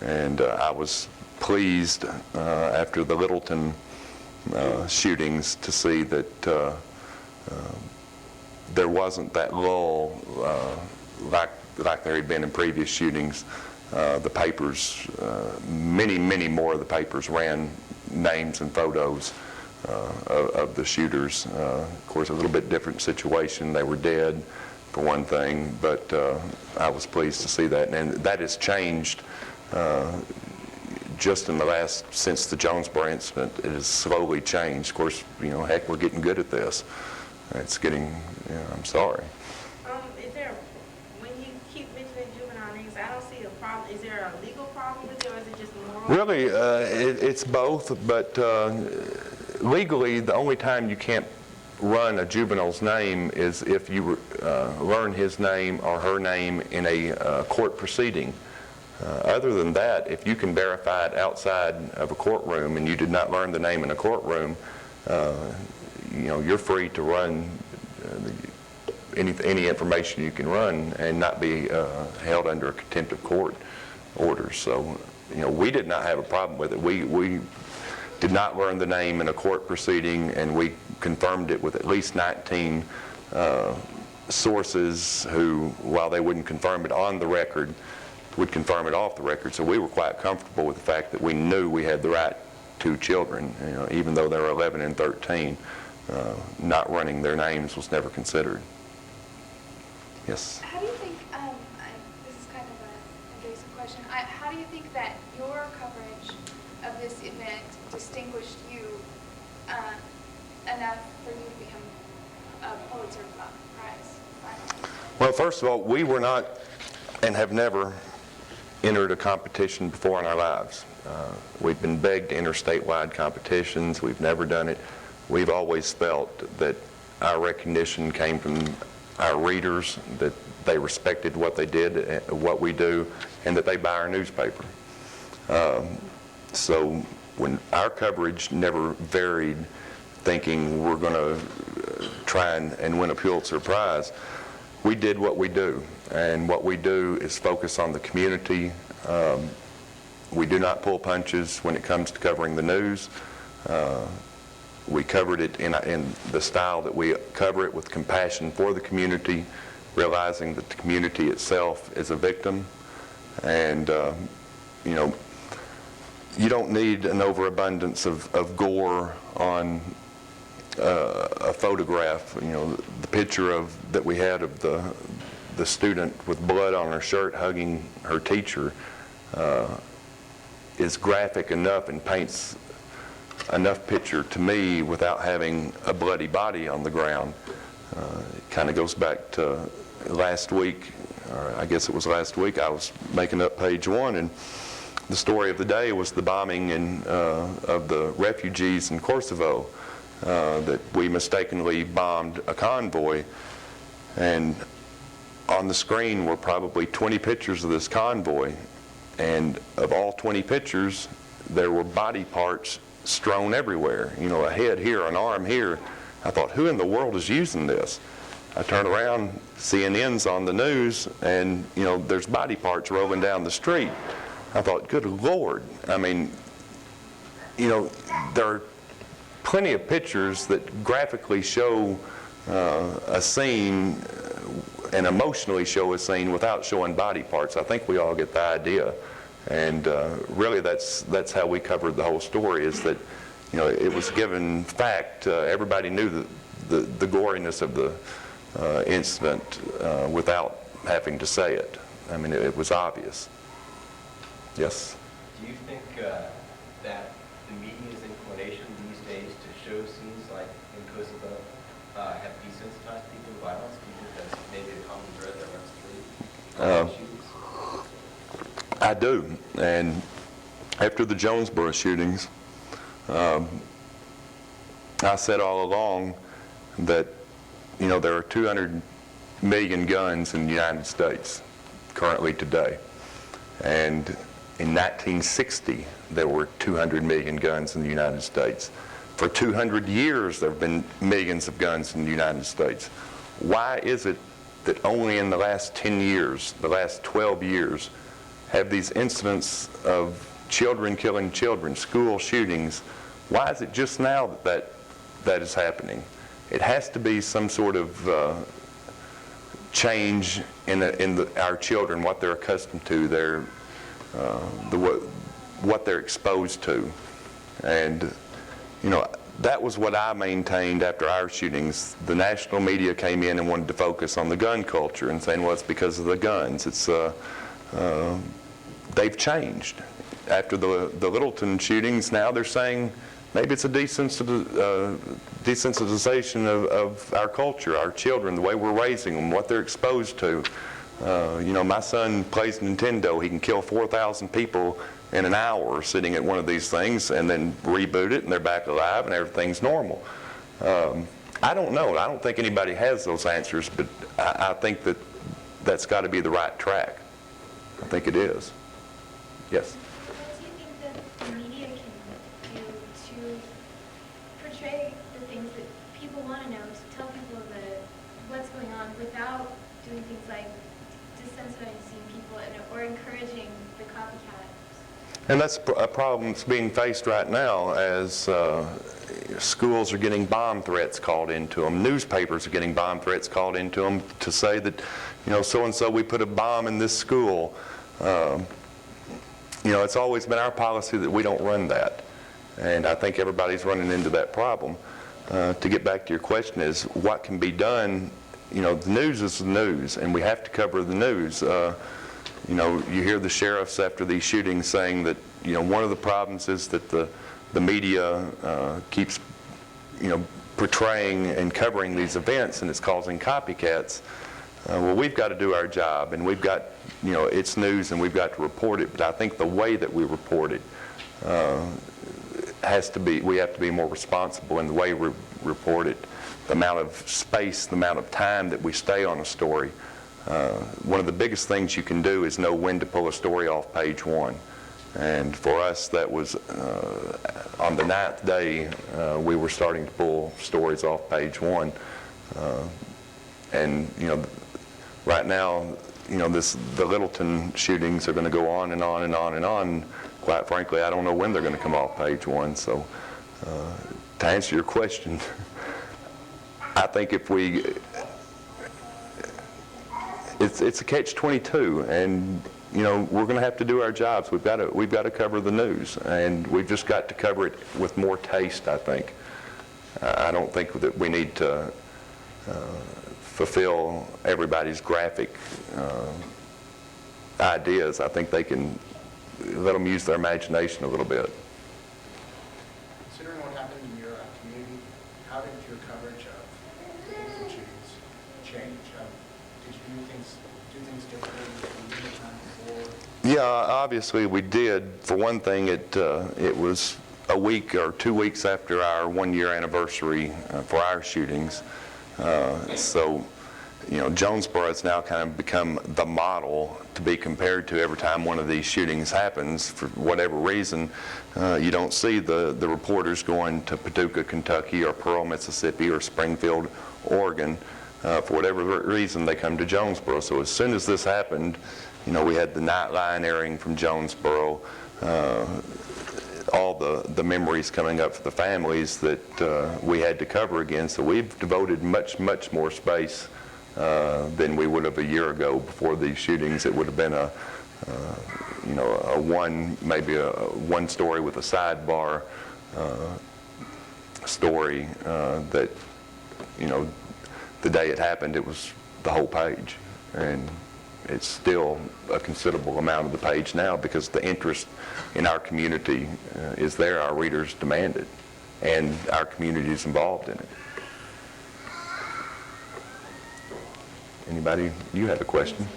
And I was pleased after the Littleton shootings to see that there wasn't that lull like there had been in previous shootings. The papers, many more of the papers ran names and photos of the shooters. Of course, a little bit different situation. They were dead, for one thing, but I was pleased to see that. And that has changed just in the since the Jonesboro incident. It has slowly changed. Of course, heck, we're getting good at this. It's getting, I'm sorry. When you keep mentioning juvenile names, I don't see a problem. Is there a legal problem with it, or is it just moral? Really, it's both, but legally, the only time you can't run a juvenile's name is if you learn his name or her name in a court proceeding. Other than that, if you can verify it outside of a courtroom and you did not learn the name in a courtroom, you're free to run any information you can run and not be held under a contempt of court order. So, we did not have a problem with it. We did not learn the name in a court proceeding, and we confirmed it with at least 19 sources who, while they wouldn't confirm it on the record, would confirm it off the record. So we were quite comfortable with the fact that we knew we had the right two children, even though they were 11 and 13. Not running their names was never considered. Yes? How do you think, this is kind of a basic question, how do you think that your coverage of this event distinguished you enough for you to become a Pulitzer Prize finalist? Well, first of all, we were not and have never entered a competition before in our lives. We've been begged to enter statewide competitions. We've never done it. We've always felt that our recognition came from our readers, that they respected what they did, what we do, and that they buy our newspaper. So when our coverage never varied thinking we're going to try and win a Pulitzer Prize, we did what we do. And what we do is focus on the community. We do not pull punches when it comes to covering the news. We covered it in the style that we cover it, with compassion for the community, realizing that the community itself is a victim. And, you don't need an overabundance of gore on a photograph. The picture that we had of the student with blood on her shirt hugging her teacher is graphic enough and paints enough picture to me without having a bloody body on the ground. It kind of goes back to last week, or I guess it was last week, I was making up page 1, and the story of the day was the bombing of the refugees in Kosovo, that we mistakenly bombed a convoy. And on the screen were probably 20 pictures of this convoy, and of all 20 pictures, there were body parts strewn everywhere. A head here, an arm here. I thought, who in the world is using this? I turned around, CNN's on the news, and there's body parts rolling down the street. I thought, good Lord. I mean, there are plenty of pictures that graphically show a scene and emotionally show a scene without showing body parts. I think we all get the idea. And really that's how we covered the whole story, is that it was given fact. Everybody knew the goriness of the incident without having to say it. I mean, it was obvious. Yes? Do you think that the media's inclination these days to show scenes like in Kosovo have desensitized people to violence? Do you think that's maybe a common thread that runs through shootings? I do. And after the Jonesboro shootings, I said all along that there are 200 million guns in the United States currently today. And in 1960, there were 200 million guns in the United States. For 200 years, there have been millions of guns in the United States. Why is it that only in the last 10 years, the last 12 years, have these incidents of children killing children, school shootings? Why is it just now that is happening? It has to be some sort of change in our children, what they're accustomed to, what they're exposed to. And that was what I maintained after our shootings. The national media came in and wanted to focus on the gun culture and saying, well, it's because of the guns. It's they've changed. After the Littleton shootings, now they're saying maybe it's a desensitization of our culture, our children, the way we're raising them, what they're exposed to. My son plays Nintendo. He can kill 4,000 people in an hour sitting at one of these things and then reboot it and they're back alive and everything's normal. I don't know. I don't think anybody has those answers, but I think that's got to be the right track. I think it is. Yes? What do you think that the media can do to portray the things that people want to know, to tell people what's going on without doing things like desensitizing people or encouraging the copycat? And that's a problem that's being faced right now as schools are getting bomb threats called into them. Newspapers are getting bomb threats called into them to say that, so-and-so, we put a bomb in this school. It's always been our policy that we don't run that. And I think everybody's running into that problem. To get back to your question is, what can be done? The news is the news, and we have to cover the news. You hear the sheriffs after these shootings saying that, one of the problems is that the media keeps, portraying and covering these events, and it's causing copycats. Well, we've got to do our job, and we've got, it's news, and we've got to report it. But I think the way that we report it we have to be more responsible in the way we report it. The amount of space, the amount of time that we stay on a story. One of the biggest things you can do is know when to pull a story off page one. And for us, that was on the 9th day, we were starting to pull stories off page one. And right now, the Littleton shootings are going to go on and on and on and on. Quite frankly, I don't know when they're going to come off page one. So to answer your question, I think if it's a catch-22, and we're going to have to do our jobs. We've got to cover the news, and we've just got to cover it with more taste, I think. I don't think that we need to fulfill everybody's graphic ideas. I think they can let them use their imagination a little bit. Considering what happened in your community, how did your coverage of the shootings change? Did you do things differently than the time before? Yeah, obviously we did. For one thing, it was a week or 2 weeks after our 1-year anniversary for our shootings. So, Jonesboro has now kind of become the model to be compared to every time one of these shootings happens. For whatever reason, you don't see the reporters going to Paducah, Kentucky, or Pearl, Mississippi, or Springfield, Oregon. For whatever reason, they come to Jonesboro. So as soon as this happened, we had the Nightline airing from Jonesboro, all the memories coming up for the families that we had to cover again. So we've devoted much, much more space than we would have a year ago before these shootings. It would have been maybe a one story with a sidebar story that, the day it happened, it was the whole page. And it's still a considerable amount of the page now because the interest in our community is there. Our readers demand it, and our community is involved in it. Anybody? You had a question?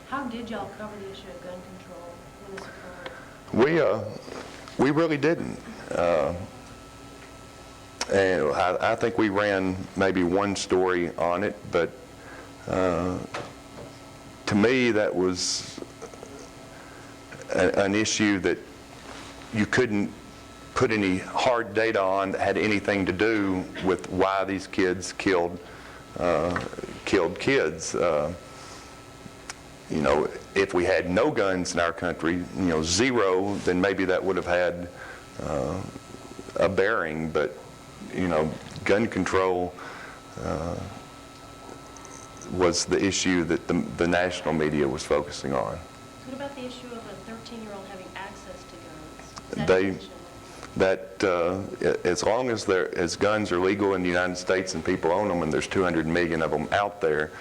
How did y'all cover the issue of gun control when this occurred? We really didn't. And I think we ran maybe one story on it, but to me that was an issue that you couldn't put any hard data on that had anything to do with why these kids killed kids. If we had no guns in our country, zero, then maybe that would have had a bearing. But gun control was the issue that the national media was focusing on. What about the issue of a 13-year-old having access to guns? As long as guns are legal in the United States and people own them, and there's 200 million of them out there,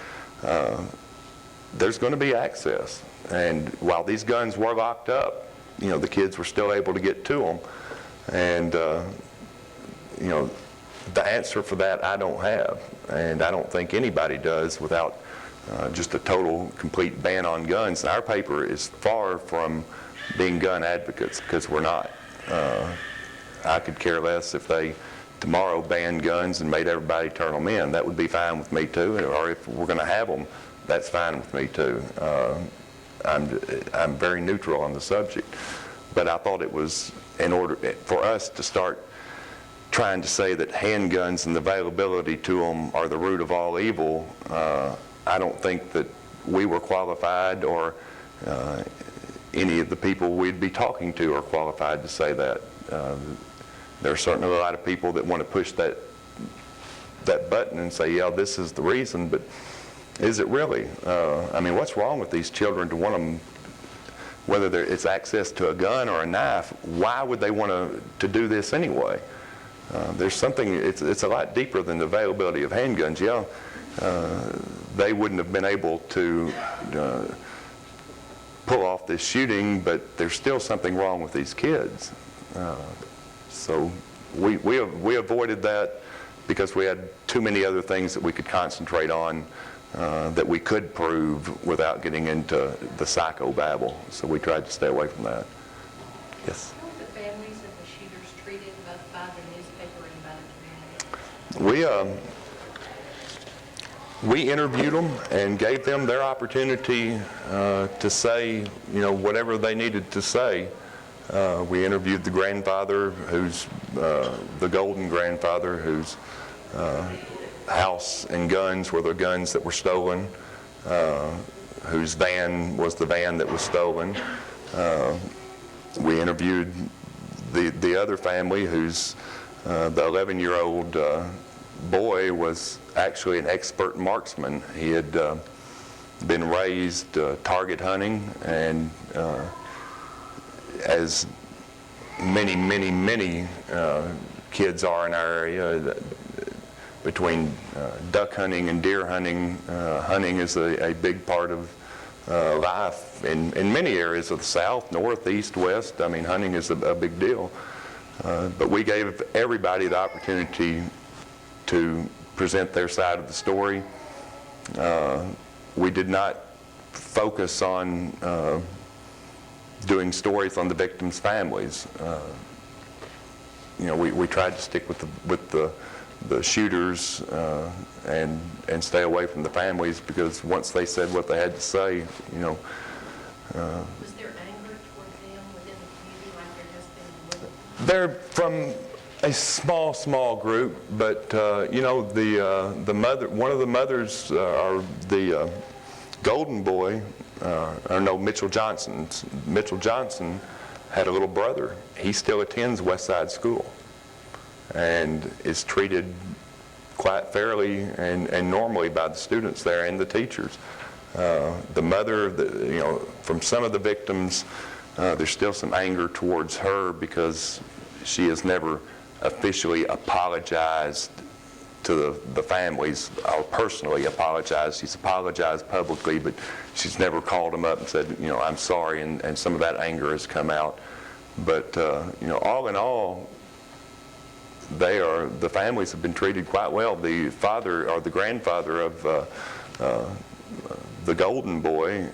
there's going to be access. And while these guns were locked up, the kids were still able to get to them. And the answer for that I don't have, and I don't think anybody does without just a total, complete ban on guns. Our paper is far from being gun advocates, because we're not. I could care less if they tomorrow banned guns and made everybody turn them in. That would be fine with me too. Or if we're going to have them, that's fine with me too. I'm very neutral on the subject. But I thought it was in order for us to start trying to say that handguns and the availability to them are the root of all evil. I don't think that we were qualified or any of the people we'd be talking to are qualified to say that. There are certainly a lot of people that want to push that button and say, yeah, this is the reason, but is it really? I mean, what's wrong with these children to want them, whether it's access to a gun or a knife, why would they want to do this anyway? There's something, it's a lot deeper than the availability of handguns. Yeah, they wouldn't have been able to pull off this shooting, but there's still something wrong with these kids. So we avoided that because we had too many other things that we could concentrate on that we could prove without getting into the psychobabble. So we tried to stay away from that. Yes? How were the families of the shooters treated both by the newspaper and by the community? We interviewed them and gave them their opportunity to say, whatever they needed to say. We interviewed the grandfather, who's the golden grandfather, whose house and guns were the guns that were stolen, whose van was the van that was stolen. We interviewed the other family, whose the 11-year-old boy was actually an expert marksman. He had been raised target hunting, and as many kids are in our area, between duck hunting and deer hunting, hunting is a big part of life in many areas of the South, North, East, West. I mean, hunting is a big deal. But we gave everybody the opportunity to present their side of the story. We did not focus on doing stories on the victims' families. We tried to stick with the shooters and stay away from the families, because once they said what they had to say, Was there anger toward them within the community like there has been with them? they're from a small group, but the mother, one of the mothers, or the golden boy, Mitchell Johnson. Mitchell Johnson had a little brother. He still attends Westside School and is treated quite fairly and normally by the students there and the teachers. The mother, from some of the victims, there's still some anger towards her because she has never officially apologized to the families, or personally apologized. She's apologized publicly, but she's never called them up and said, I'm sorry, and some of that anger has come out. But, all in all, the families have been treated quite well. The father, or the grandfather of the golden boy,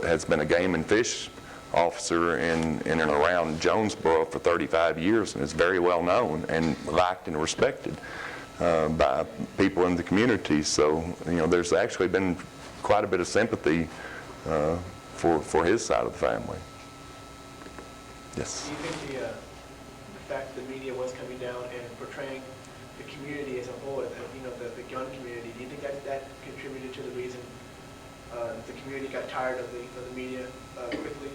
has been a game and fish officer in and around Jonesboro for 35 years and is very well known and liked and respected by people in the community. So, there's actually been quite a bit of sympathy for his side of the family. Yes? Do you think the fact that the media was coming down and portraying the community as a whole, the gun community, do you think that contributed to the reason the community got tired of the media quickly?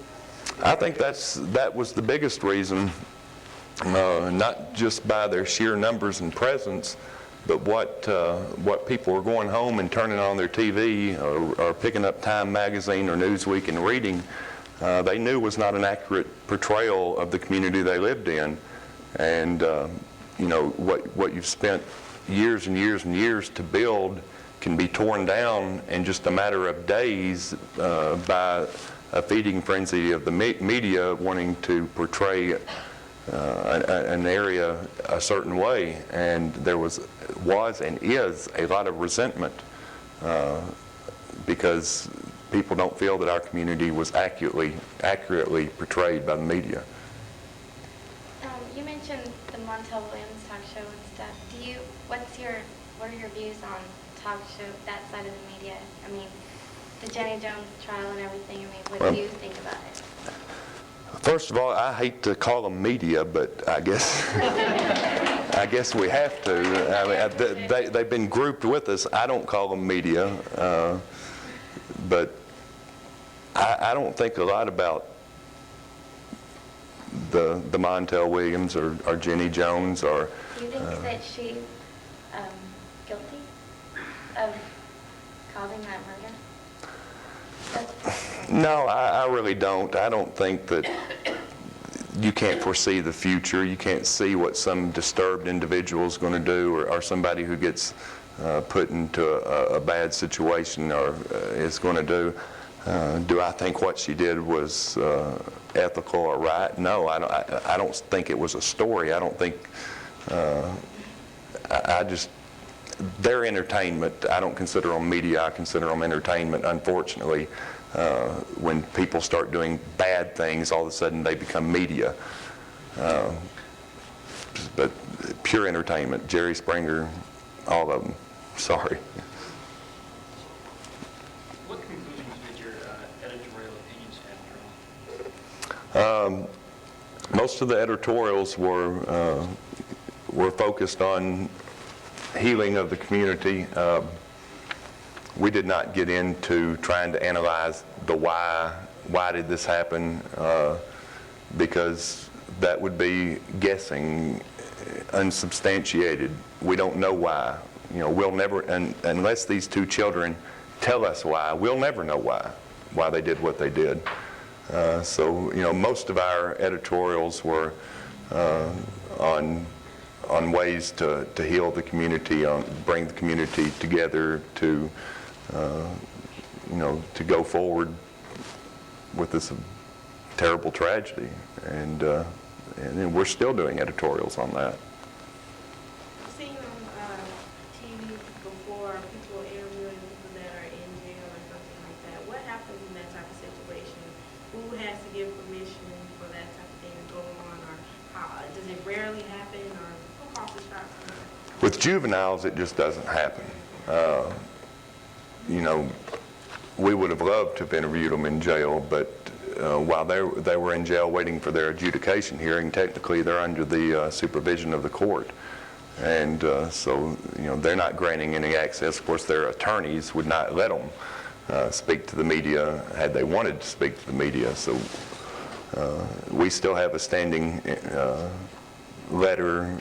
I think that was the biggest reason, not just by their sheer numbers and presence, but what people were going home and turning on their TV or picking up Time magazine or Newsweek and reading. They knew was not an accurate portrayal of the community they lived in. And what you've spent years and years and years to build can be torn down in just a matter of days by a feeding frenzy of the media wanting to portray an area a certain way. And there was and is a lot of resentment because people don't feel that our community was accurately portrayed by the media. You mentioned the Montel Williams talk show and stuff. What are your views on talk show, that side of the media? I mean, the Jenny Jones trial and everything. I mean, what do you think about it? First of all, I hate to call them media, but I guess we have to. I mean, they've been grouped with us. I don't call them media, but I don't think a lot about the Montel Williams or Jenny Jones or... Do you think that she's guilty of causing that murder? No, I really don't. I don't think that you can't foresee the future. You can't see what some disturbed individual is going to do, or somebody who gets put into a bad situation or is going to do. Do I think what she did was ethical or right? No, I don't think it was a story. I don't think, they're entertainment. I don't consider them media. I consider them entertainment. Unfortunately, when people start doing bad things, all of a sudden they become media. But pure entertainment. Jerry Springer, all of them. Sorry. What conclusions did your editorial opinions have drawn? Most of the editorials were focused on healing of the community. We did not get into trying to analyze the why did this happen, because that would be guessing, unsubstantiated. We don't know why. You know, we'll never, unless these two children tell us why, we'll never know why they did what they did. So, you know, most of our editorials were on ways to heal the community, bring the community together to, you know, to go forward with this terrible tragedy. And we're still doing editorials on that. I've seen on TV before people interviewing people that are in jail or something like that. What happens in that type of situation? Who has to give permission for that type of thing to go on, or how, does it rarely happen, or who calls the shots on that? With juveniles, it just doesn't happen. You know, we would have loved to have interviewed them in jail, but while they were in jail waiting for their adjudication hearing, technically they're under the supervision of the court. And so, you know, they're not granting any access. Of course, their attorneys would not let them speak to the media had they wanted to speak to the media. So we still have a standing letter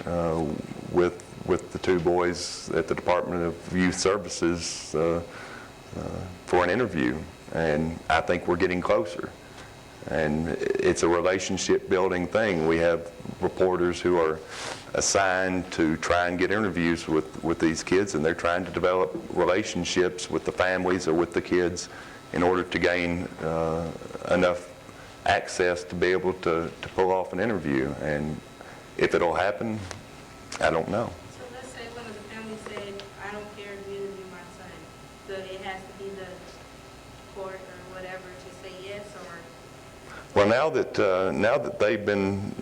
with the two boys at the Department of Youth Services for an interview, and I think we're getting closer. And it's a relationship building thing. We have reporters who are assigned to try and get interviews with these kids, and they're trying to develop relationships with the families or with the kids in order to gain enough access to be able to pull off an interview. And if it'll happen, I don't know. So let's say one of the families said, I don't care if you interview my son. So it has to be the court or whatever to say yes, or? Well, now that they've been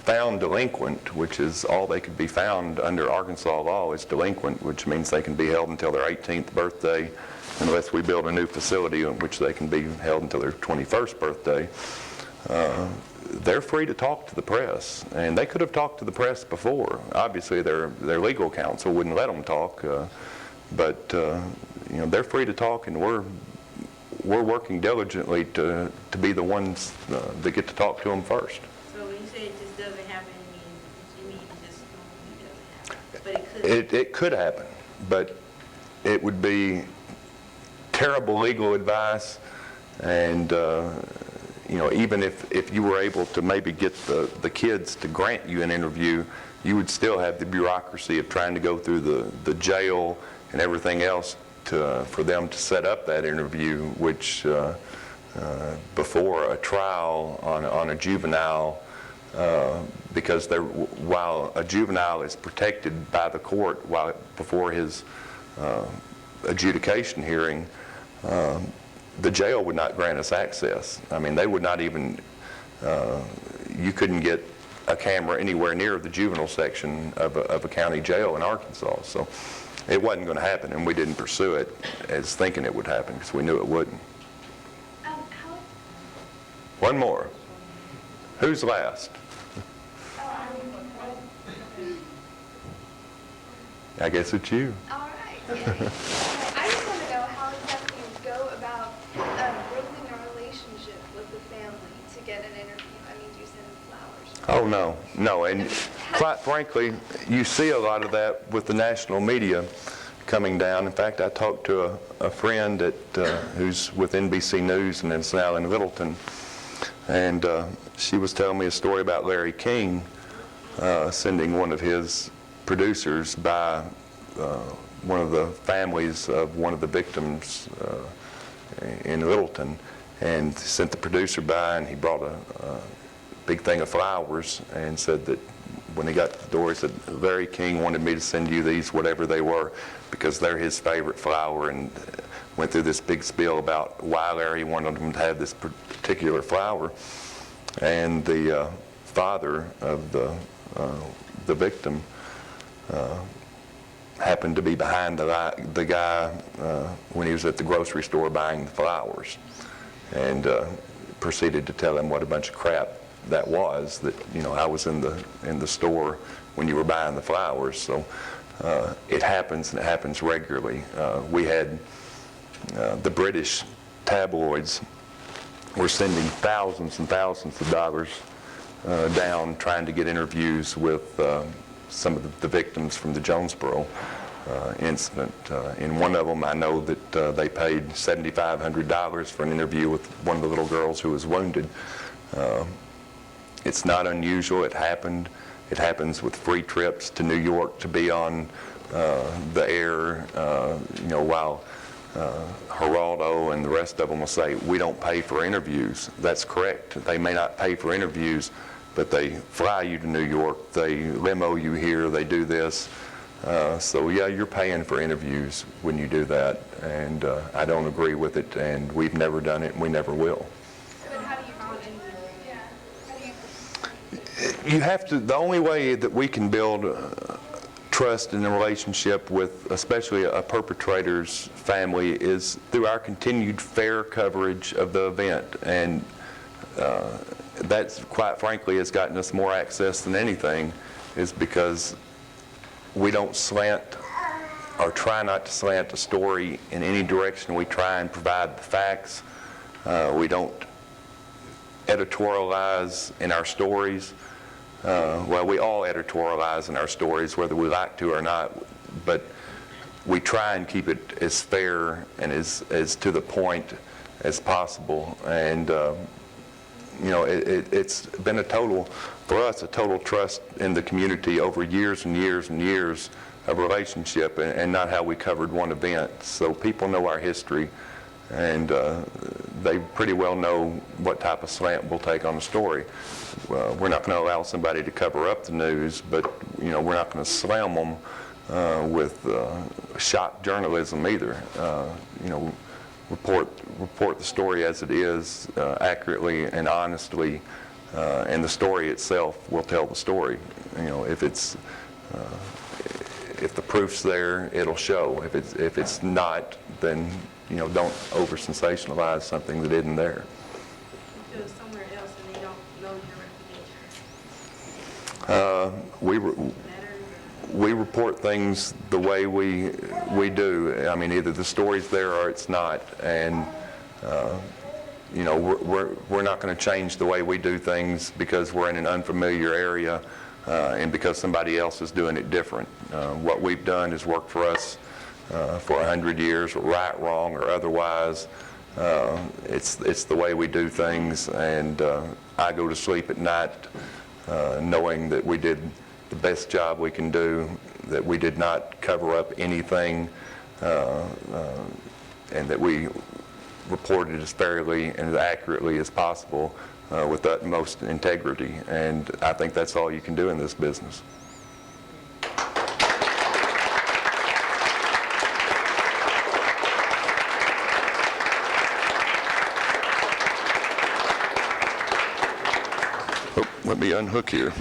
found delinquent, which is all they could be found under Arkansas law is delinquent, which means they can be held until their 18th birthday, unless we build a new facility in which they can be held until their 21st birthday. They're free to talk to the press, and they could have talked to the press before. Obviously, their legal counsel wouldn't let them talk, but you know, they're free to talk, and we're working diligently to be the ones that get to talk to them first. So when you say it just doesn't happen, you mean it just normally doesn't happen? But it could. It could happen, but it would be terrible legal advice, and you know, even if you were able to maybe get the kids to grant you an interview, you would still have the bureaucracy of trying to go through the jail and everything else for them to set up that interview, which before a trial on a juvenile, because while a juvenile is protected by the court before his adjudication hearing, the jail would not grant us access. I mean, they would not even, you couldn't get a camera anywhere near the juvenile section of a county jail in Arkansas. So it wasn't going to happen, and we didn't pursue it as thinking it would happen because we knew it wouldn't. One more. Who's last? I guess it's you. All right. I just want to know how exactly you go about building a relationship with the family to get an interview. I mean, do you send Oh, no, and quite frankly, you see a lot of that with the national media coming down. In fact, I talked to a friend who's with NBC News and is now in Littleton, and she was telling me a story about Larry King sending one of his producers by one of the families of one of the victims in Littleton, and sent the producer by, and he brought a big thing of flowers and said that when he got to the door, he said, Larry King wanted me to send you these, whatever they were, because they're his favorite flower, and went through this big spiel about why Larry wanted him to have this particular flower. And the father of the victim happened to be behind the guy when he was at the grocery store buying the flowers, and proceeded to tell him what a bunch of crap that was, that, you know, I was in the store when you were buying the flowers. So it happens, and it happens regularly. We had the British tabloids were sending thousands and thousands of dollars down trying to get interviews with some of the victims from the Jonesboro incident. In one of them, I know that they paid $7,500 for an interview with one of the little girls who was wounded. It's not unusual. It happened. It happens with free trips to New York to be on the air, you know, while Geraldo and the rest of them will say, we don't pay for interviews. That's correct. They may not pay for interviews, but they fly you to New York, they limo you here, they do this. So yeah, you're paying for interviews when you do that, and I don't agree with it, and we've never done it, and we never will. But how do you do it? Yeah. How do you... You have to, the only way that we can build trust in a relationship with especially a perpetrator's family is through our continued fair coverage of the event, and that's, quite frankly, has gotten us more access than anything, is because we don't slant or try not to slant a story in any direction. We try and provide the facts. We don't editorialize in our stories. Well, we all editorialize in our stories, whether we like to or not, but we try and keep it as fair and as to the point as possible. And you know, it's been for us, a total trust in the community over years and years and years of relationship, and not how we covered one event. So people know our history, and they pretty well know what type of slant we'll take on the story. We're not going to allow somebody to cover up the news, but, you know, we're not going to slam them with shock journalism either. You know, report the story as it is, accurately and honestly, and the story itself will tell the story. You know, if the proof's there, it'll show. If it's not, then, you know, don't over sensationalize something that isn't there. You feel somewhere else and they don't know your reputation. We report things the way we do. I mean, either the story's there or it's not, and you know, we're not going to change the way we do things because we're in an unfamiliar area and because somebody else is doing it different. What we've done has worked for us for 100 years, right, wrong, or otherwise. It's the way we do things, and I go to sleep at night knowing that we did the best job we can do, that we did not cover up anything, and that we reported as fairly and as accurately as possible with utmost integrity. And I think that's all you can do in this business. Oh, let me unhook here.